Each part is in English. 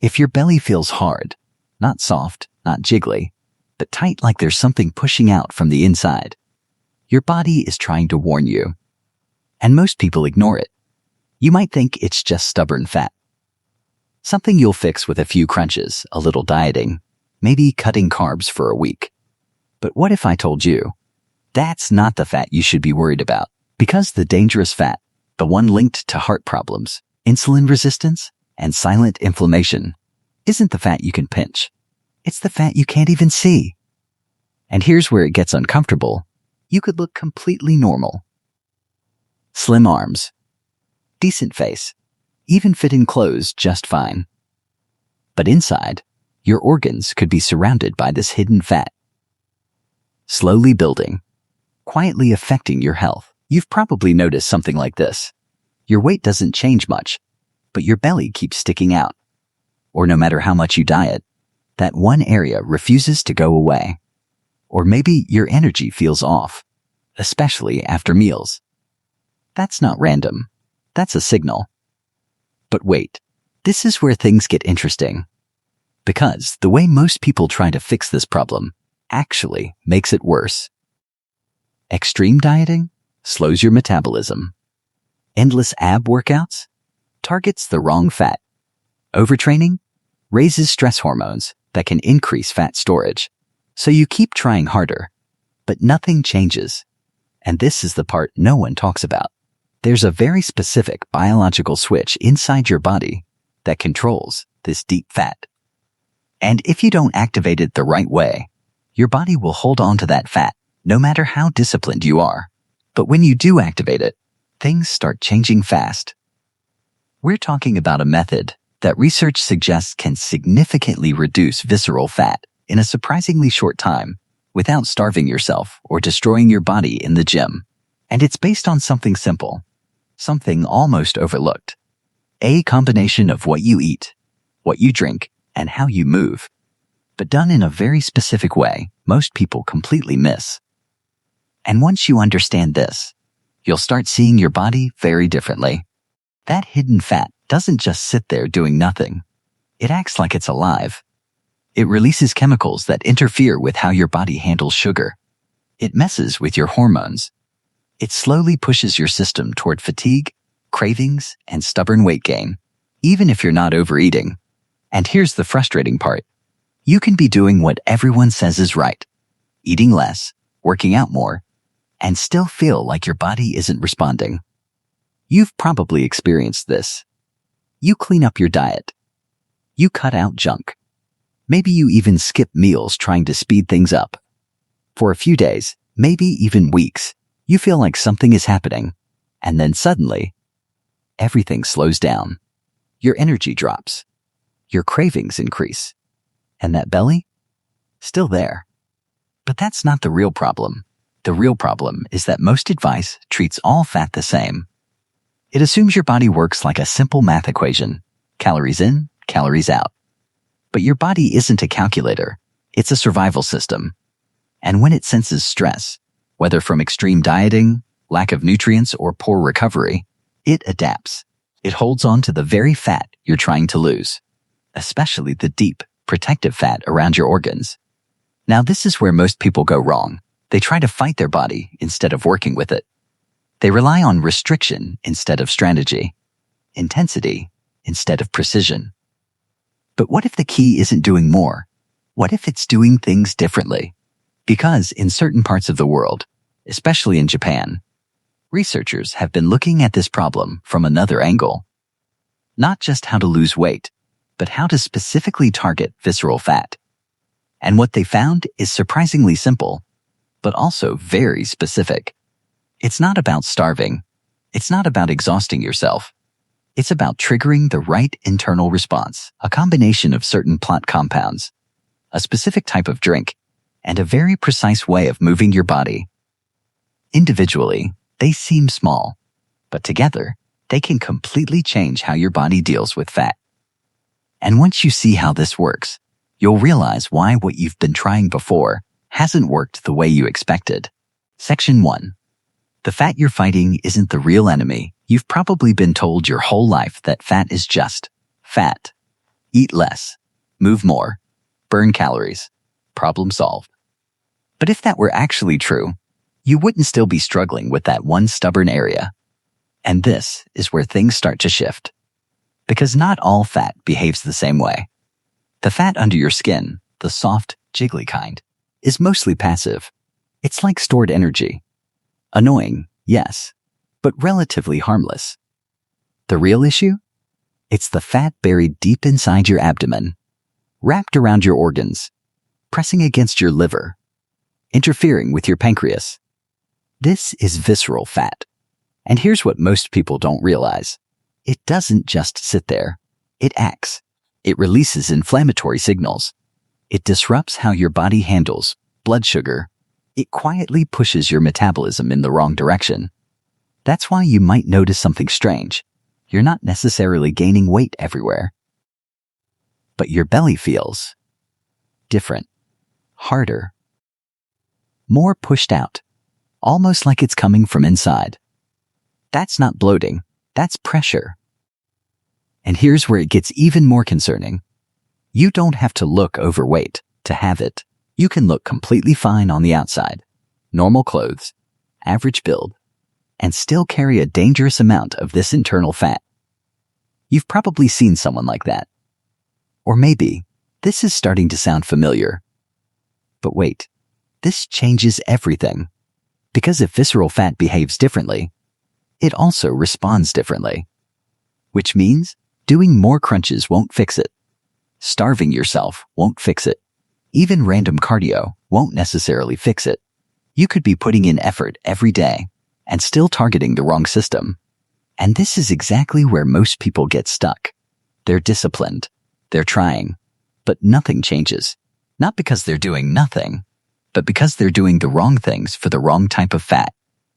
If your belly feels hard, not soft, not jiggly, but tight like there's something pushing out from the inside, your body is trying to warn you. And most people ignore it. You might think it's just stubborn fat. Something you'll fix with a few crunches, a little dieting, maybe cutting carbs for a week. But what if I told you, that's not the fat you should be worried about? Because the dangerous fat, the one linked to heart problems, insulin resistance, and silent inflammation, isn't the fat you can pinch. It's the fat you can't even see. And here's where it gets uncomfortable. You could look completely normal. Slim arms, decent face, even fit in clothes just fine. But inside, your organs could be surrounded by this hidden fat. Slowly building, quietly affecting your health. You've probably noticed something like this. Your weight doesn't change much, but your belly keeps sticking out. Or no matter how much you diet, that one area refuses to go away. Or maybe your energy feels off, especially after meals. That's not random. That's a signal. But wait, this is where things get interesting. Because the way most people try to fix this problem actually makes it worse. Extreme dieting slows your metabolism. Endless ab workouts targets the wrong fat. Overtraining raises stress hormones that can increase fat storage. So you keep trying harder, but nothing changes. And this is the part no one talks about. There's a very specific biological switch inside your body that controls this deep fat. And if you don't activate it the right way, your body will hold on to that fat no matter how disciplined you are. But when you do activate it, things start changing fast. We're talking about a method that research suggests can significantly reduce visceral fat in a surprisingly short time without starving yourself or destroying your body in the gym. And it's based on something simple, something almost overlooked. A combination of what you eat, what you drink, and how you move, but done in a very specific way most people completely miss. And once you understand this, you'll start seeing your body very differently. That hidden fat doesn't just sit there doing nothing. It acts like it's alive. It releases chemicals that interfere with how your body handles sugar. It messes with your hormones. It slowly pushes your system toward fatigue, cravings, and stubborn weight gain, even if you're not overeating. And here's the frustrating part. You can be doing what everyone says is right, eating less, working out more, and still feel like your body isn't responding. You've probably experienced this. You clean up your diet. You cut out junk. Maybe you even skip meals trying to speed things up. For a few days, maybe even weeks, you feel like something is happening, and then suddenly, everything slows down. Your energy drops. Your cravings increase. And that belly? Still there. But that's not the real problem. The real problem is that most advice treats all fat the same. It assumes your body works like a simple math equation. Calories in, calories out. But your body isn't a calculator. It's a survival system. And when it senses stress, whether from extreme dieting, lack of nutrients, or poor recovery, it adapts. It holds on to the very fat you're trying to lose, especially the deep, protective fat around your organs. Now, this is where most people go wrong. They try to fight their body instead of working with it. They rely on restriction instead of strategy, intensity instead of precision. But what if the key isn't doing more? What if it's doing things differently? Because in certain parts of the world, especially in Japan, researchers have been looking at this problem from another angle. Not just how to lose weight, but how to specifically target visceral fat. And what they found is surprisingly simple, but also very specific. It's not about starving. It's not about exhausting yourself. It's about triggering the right internal response, a combination of certain plant compounds, a specific type of drink, and a very precise way of moving your body. Individually, they seem small, but together, they can completely change how your body deals with fat. And once you see how this works, you'll realize why what you've been trying before hasn't worked the way you expected. Section 1. The fat you're fighting isn't the real enemy. You've probably been told your whole life that fat is just fat. Eat less, move more, burn calories, problem solved. But if that were actually true, you wouldn't still be struggling with that one stubborn area. And this is where things start to shift. Because not all fat behaves the same way. The fat under your skin, the soft, jiggly kind, is mostly passive. It's like stored energy. Annoying, yes, but relatively harmless. The real issue? It's the fat buried deep inside your abdomen, wrapped around your organs, pressing against your liver, interfering with your pancreas. This is visceral fat. And here's what most people don't realize. It doesn't just sit there. It acts. It releases inflammatory signals. It disrupts how your body handles blood sugar. It quietly pushes your metabolism in the wrong direction. That's why you might notice something strange. You're not necessarily gaining weight everywhere. But your belly feels different, harder, more pushed out, almost like it's coming from inside. That's not bloating, that's pressure. And here's where it gets even more concerning. You don't have to look overweight to have it. You can look completely fine on the outside, normal clothes, average build, and still carry a dangerous amount of this internal fat. You've probably seen someone like that. Or maybe this is starting to sound familiar. But wait, this changes everything. Because if visceral fat behaves differently, it also responds differently. Which means doing more crunches won't fix it. Starving yourself won't fix it. Even random cardio won't necessarily fix it. You could be putting in effort every day and still targeting the wrong system. And this is exactly where most people get stuck. They're disciplined. They're trying. But nothing changes. Not because they're doing nothing, but because they're doing the wrong things for the wrong type of fat.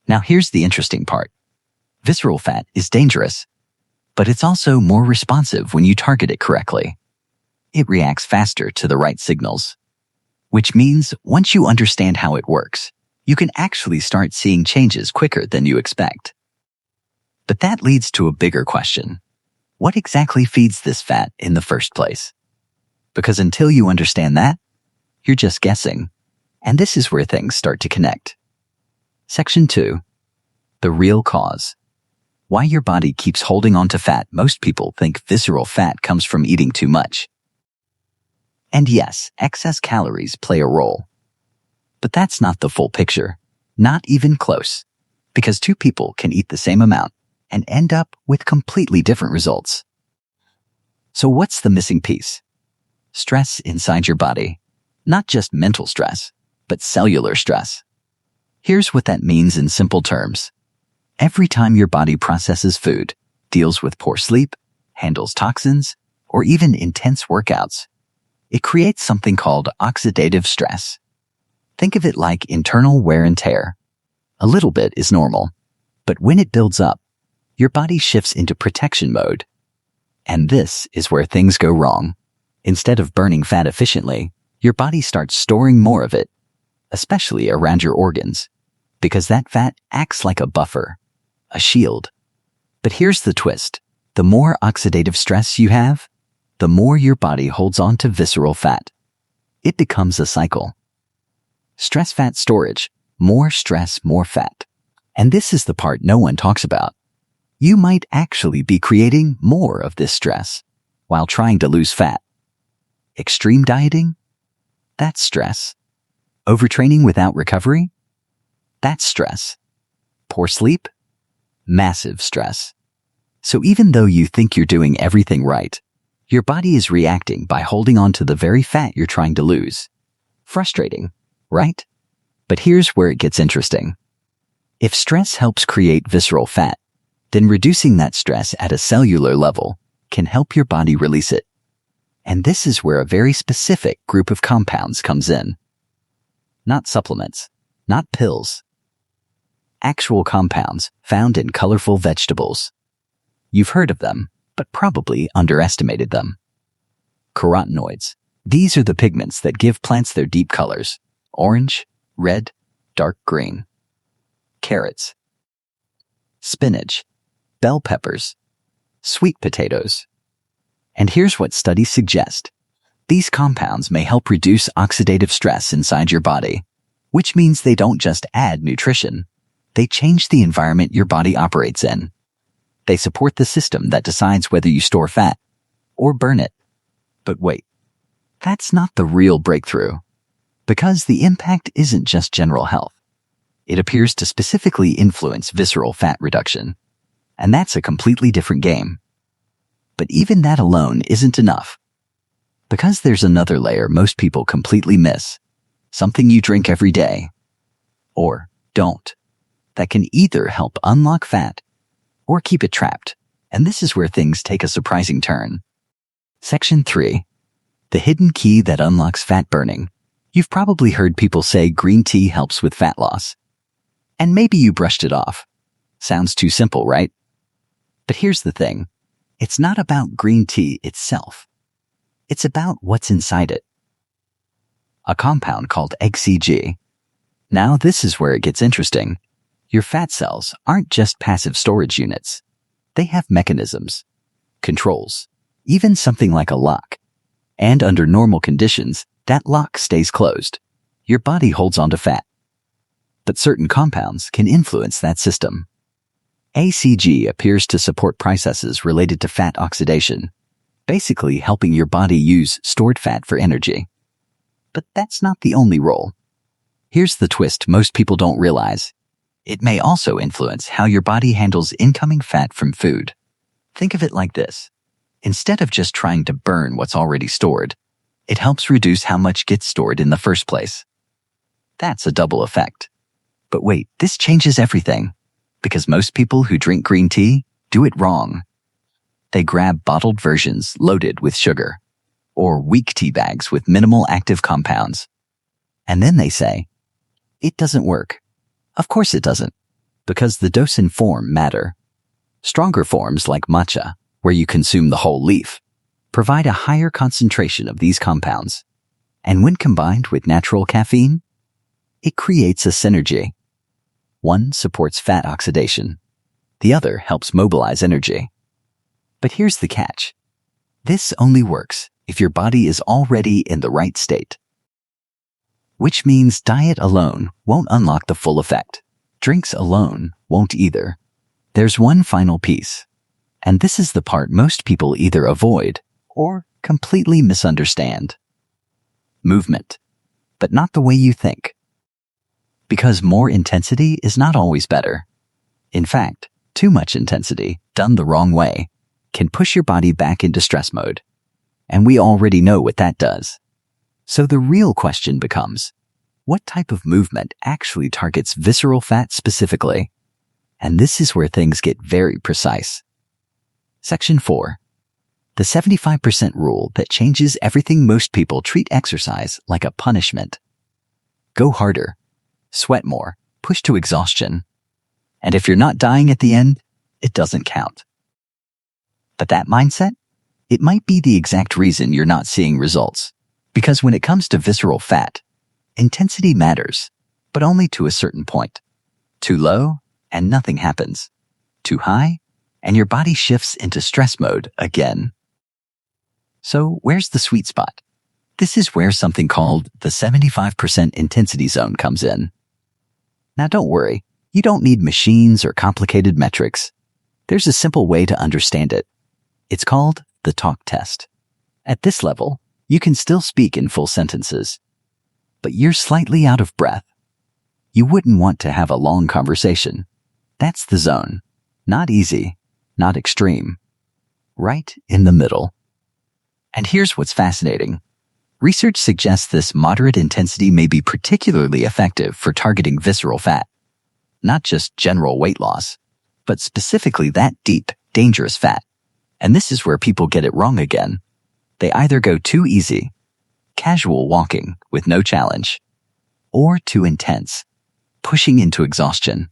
Now here's the interesting part. Visceral fat is dangerous, but it's also more responsive when you target it correctly. It reacts faster to the right signals. Which means once you understand how it works, you can actually start seeing changes quicker than you expect. But that leads to a bigger question. What exactly feeds this fat in the first place? Because until you understand that, you're just guessing. And this is where things start to connect. Section 2. The real cause. Why your body keeps holding on to fat. Most people think visceral fat comes from eating too much. And yes, excess calories play a role. But that's not the full picture. Not even close. Because two people can eat the same amount and end up with completely different results. So what's the missing piece? Stress inside your body. Not just mental stress, but cellular stress. Here's what that means in simple terms. Every time your body processes food, deals with poor sleep, handles toxins, or even intense workouts, it creates something called oxidative stress. Think of it like internal wear and tear. A little bit is normal, but when it builds up, your body shifts into protection mode. And this is where things go wrong. Instead of burning fat efficiently, your body starts storing more of it, especially around your organs, because that fat acts like a buffer, a shield. But here's the twist. The more oxidative stress you have, the more your body holds on to visceral fat. It becomes a cycle. Stress fat storage, more stress, more fat. And this is the part no one talks about. You might actually be creating more of this stress while trying to lose fat. Extreme dieting? That's stress. Overtraining without recovery? That's stress. Poor sleep? Massive stress. So even though you think you're doing everything right, your body is reacting by holding on to the very fat you're trying to lose. Frustrating, right? But here's where it gets interesting. If stress helps create visceral fat, then reducing that stress at a cellular level can help your body release it. And this is where a very specific group of compounds comes in. Not supplements, not pills. Actual compounds found in colorful vegetables. You've heard of them, but probably underestimated them. Carotenoids. These are the pigments that give plants their deep colors: orange, red, dark green. Carrots. Spinach. Bell peppers. Sweet potatoes. And here's what studies suggest. These compounds may help reduce oxidative stress inside your body, which means they don't just add nutrition. They change the environment your body operates in. They support the system that decides whether you store fat or burn it. But wait, that's not the real breakthrough. Because the impact isn't just general health. It appears to specifically influence visceral fat reduction. And that's a completely different game. But even that alone isn't enough. Because there's another layer most people completely miss. Something you drink every day. Or don't. That can either help unlock fat or keep it trapped. And this is where things take a surprising turn. Section 3. The hidden key that unlocks fat burning. You've probably heard people say green tea helps with fat loss. And maybe you brushed it off. Sounds too simple, right? But here's the thing. It's not about green tea itself. It's about what's inside it. A compound called HCG. Now this is where it gets interesting. Your fat cells aren't just passive storage units. They have mechanisms, controls, even something like a lock. And under normal conditions, that lock stays closed. Your body holds onto fat. But certain compounds can influence that system. HCG appears to support processes related to fat oxidation, basically helping your body use stored fat for energy. But that's not the only role. Here's the twist most people don't realize. It may also influence how your body handles incoming fat from food. Think of it like this. Instead of just trying to burn what's already stored, it helps reduce how much gets stored in the first place. That's a double effect. But wait, this changes everything. Because most people who drink green tea do it wrong. They grab bottled versions loaded with sugar, or weak tea bags with minimal active compounds. And then they say, it doesn't work. Of course it doesn't, because the dose and form matter. Stronger forms like matcha, where you consume the whole leaf, provide a higher concentration of these compounds. And when combined with natural caffeine, it creates a synergy. One supports fat oxidation. The other helps mobilize energy. But here's the catch. This only works if your body is already in the right state. Which means diet alone won't unlock the full effect. Drinks alone won't either. There's one final piece. And this is the part most people either avoid or completely misunderstand. Movement. But not the way you think. Because more intensity is not always better. In fact, too much intensity, done the wrong way, can push your body back into stress mode. And we already know what that does. So the real question becomes, what type of movement actually targets visceral fat specifically? And this is where things get very precise. Section 4. The 75% rule that changes everything. Most people treat exercise like a punishment. Go harder. Sweat more, push to exhaustion. And if you're not dying at the end, it doesn't count. But that mindset? It might be the exact reason you're not seeing results. Because when it comes to visceral fat, intensity matters, but only to a certain point. Too low, and nothing happens. Too high, and your body shifts into stress mode again. So where's the sweet spot? This is where something called the 75% intensity zone comes in. Now don't worry, you don't need machines or complicated metrics. There's a simple way to understand it. It's called the talk test. At this level, you can still speak in full sentences, but you're slightly out of breath. You wouldn't want to have a long conversation. That's the zone. Not easy, not extreme. Right in the middle. And here's what's fascinating. Research suggests this moderate intensity may be particularly effective for targeting visceral fat. Not just general weight loss, but specifically that deep, dangerous fat. And this is where people get it wrong again. They either go too easy, casual walking with no challenge, or too intense, pushing into exhaustion,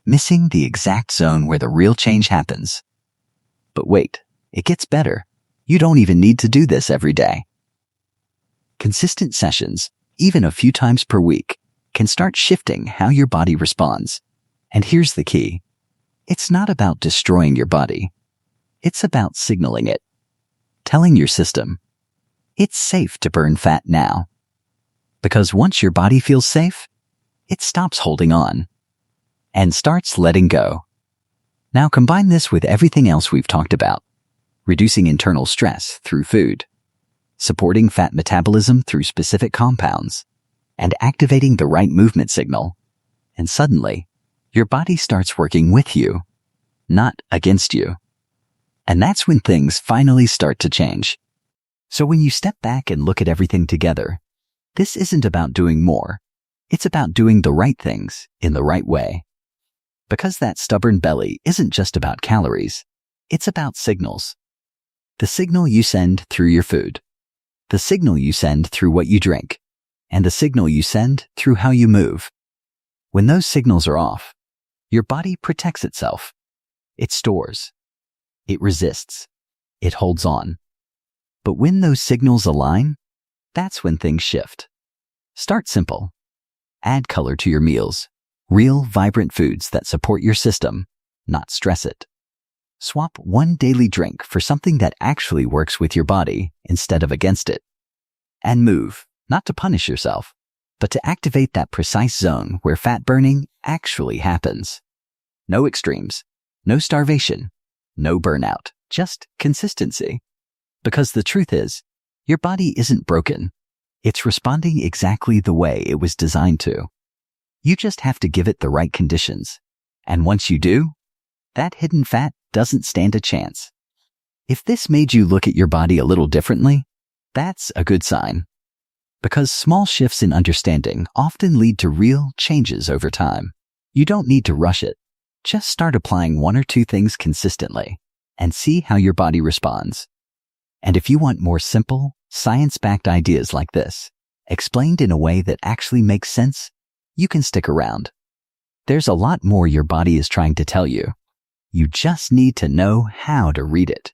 missing the exact zone where the real change happens. But wait, it gets better. You don't even need to do this every day. Consistent sessions, even a few times per week, can start shifting how your body responds. And here's the key. It's not about destroying your body. It's about signaling it. telling your system, it's safe to burn fat now. Because once your body feels safe, it stops holding on and starts letting go. Now combine this with everything else we've talked about: reducing internal stress through food, supporting fat metabolism through specific compounds, and activating the right movement signal. And suddenly, your body starts working with you, not against you. And that's when things finally start to change. So when you step back and look at everything together, this isn't about doing more. It's about doing the right things in the right way. Because that stubborn belly isn't just about calories. It's about signals. The signal you send through your food, the signal you send through what you drink, and the signal you send through how you move. When those signals are off, your body protects itself. It stores. It resists. It holds on. But when those signals align, that's when things shift. Start simple. Add color to your meals. Real, vibrant foods that support your system, not stress it. Swap one daily drink for something that actually works with your body instead of against it. And move, not to punish yourself, but to activate that precise zone where fat burning actually happens. No extremes, no starvation, no burnout, just consistency. Because the truth is, your body isn't broken. It's responding exactly the way it was designed to. You just have to give it the right conditions. And once you do, that hidden fat doesn't stand a chance. If this made you look at your body a little differently, that's a good sign. Because small shifts in understanding often lead to real changes over time. You don't need to rush it. Just start applying one or two things consistently and see how your body responds. And if you want more simple, science-backed ideas like this, explained in a way that actually makes sense, you can stick around. There's a lot more your body is trying to tell you. You just need to know how to read it.